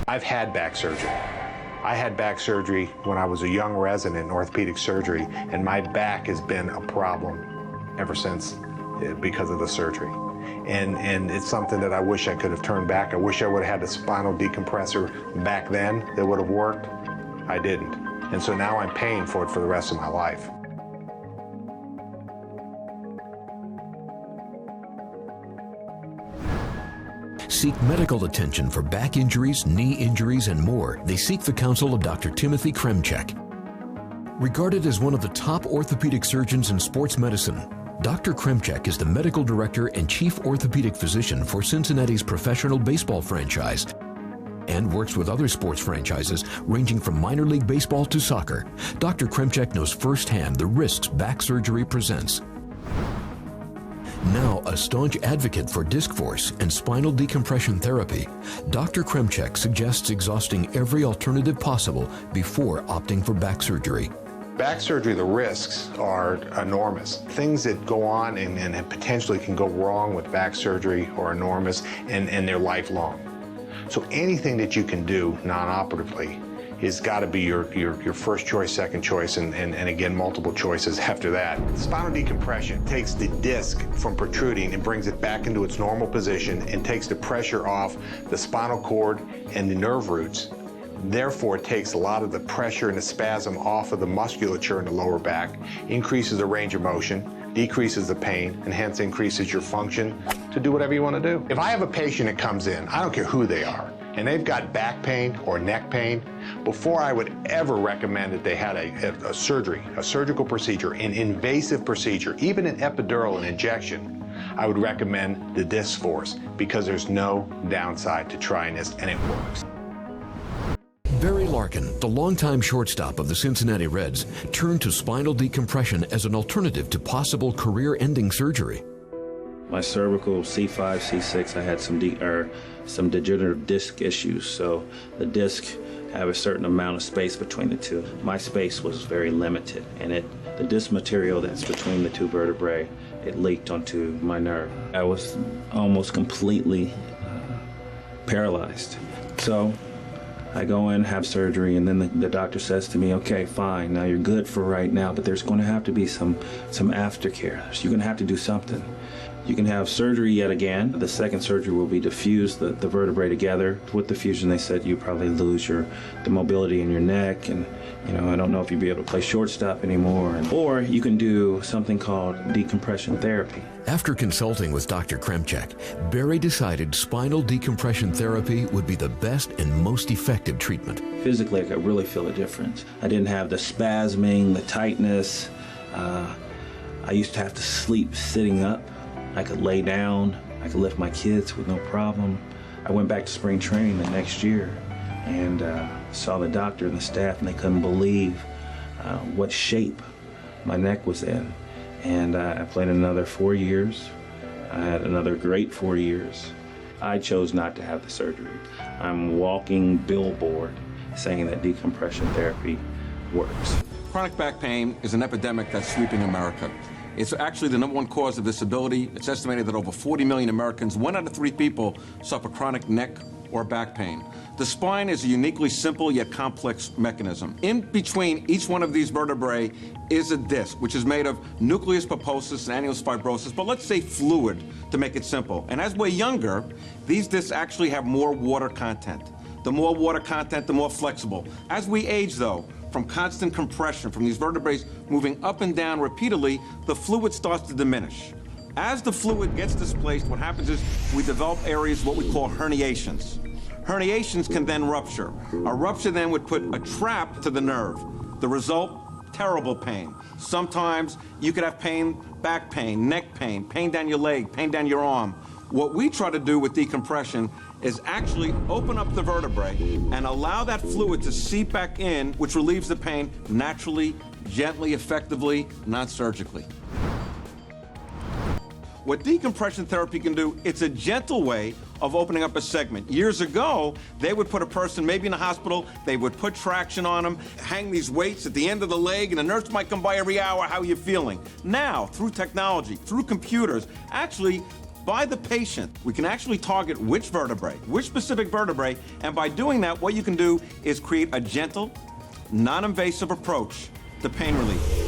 I've had back surgery. I had back surgery when I was a young resident in orthopedic surgery, and my back has been a problem ever since because of the surgery. And it's something that I wish I could have turned back. I wish I would have had the spinal decompressor back then that would have worked. I didn't. And so now I'm paying for it for the rest of my life. Seek medical attention for back injuries, knee injuries, and more. They seek the counsel of Dr. Timothy Kremchek. Regarded as one of the top orthopedic surgeons in sports medicine, Dr. Kremchek is the medical director and chief orthopedic physician for Cincinnati's professional baseball franchise and works with other sports franchises ranging from minor league baseball to soccer. Dr. Kremchek knows firsthand the risks back surgery presents. Now a staunch advocate for disc force and spinal decompression therapy, Dr. Kremchek suggests exhausting every alternative possible before opting for back surgery. Back surgery, the risks are enormous. Things that go on and potentially can go wrong with back surgery are enormous, and they're lifelong. So anything that you can do non-operatively has got to be your first choice, second choice, and again, multiple choices after that. Spinal decompression takes the disc from protruding and brings it back into its normal position and takes the pressure off the spinal cord and the nerve roots. Therefore, it takes a lot of the pressure and the spasm off of the musculature in the lower back, increases the range of motion, decreases the pain, and hence increases your function to do whatever you want to do. If I have a patient that comes in, I don't care who they are, and they've got back pain or neck pain, before I would ever recommend that they had a surgery, a surgical procedure, an invasive procedure, even an epidural, an injection, I would recommend the disc force because there's no downside to trying this, and it works. Barry Larkin, the longtime shortstop of the Cincinnati Reds, turned to spinal decompression as an alternative to possible career-ending surgery. My cervical C5, C6, I had some degenerative disc issues, so the disc have a certain amount of space between the two. My space was very limited, and the disc material that's between the two vertebrae, it leaked onto my nerve. I was almost completely paralyzed. So I go in, have surgery, and then the doctor says to me, okay, fine, now you're good for right now, but there's going to have to be some aftercare. So you're going to have to do something. You can have surgery yet again. The second surgery will be to fuse the vertebrae together. With the fusion, they said you probably lose the mobility in your neck, and I don't know if you'll be able to play shortstop anymore. Or you can do something called decompression therapy. After consulting with Dr. Kremchek, Barry decided spinal decompression therapy would be the best and most effective treatment. Physically, I could really feel a difference. I didn't have the spasming, the tightness. I used to have to sleep sitting up. I could lay down. I could lift my kids with no problem. I went back to spring training the next year and saw the doctor and the staff, and they couldn't believe what shape my neck was in. And I played another 4 years. I had another great 4 years. I chose not to have the surgery. I'm walking billboard saying that decompression therapy works. Chronic back pain is an epidemic that's sweeping America. It's actually the #1 cause of disability. It's estimated that over 40 million Americans, 1 out of 3 people, suffer chronic neck or back pain. The spine is a uniquely simple yet complex mechanism. In between each one of these vertebrae is a disc, which is made of nucleus pulposus and annulus fibrosus, but let's say fluid to make it simple. And as we're younger, these discs actually have more water content. The more water content, the more flexible. As we age, though, from constant compression, from these vertebrae moving up and down repeatedly, the fluid starts to diminish. As the fluid gets displaced, what happens is we develop areas, what we call herniations. Herniations can then rupture. A rupture then would put a trap to the nerve. The result, terrible pain. Sometimes you could have pain, back pain, neck pain, pain down your leg, pain down your arm. What we try to do with decompression is actually open up the vertebrae and allow that fluid to seep back in, which relieves the pain naturally, gently, effectively, non-surgically. What decompression therapy can do, it's a gentle way of opening up a segment. Years ago, they would put a person maybe in a hospital, they would put traction on them, hang these weights at the end of the leg, and the nurse might come by every hour, how are you feeling? Now, through technology, through computers, actually, by the patient. We can actually target which vertebrae, which specific vertebrae, and by doing that, what you can do is create a gentle, non-invasive approach to pain relief.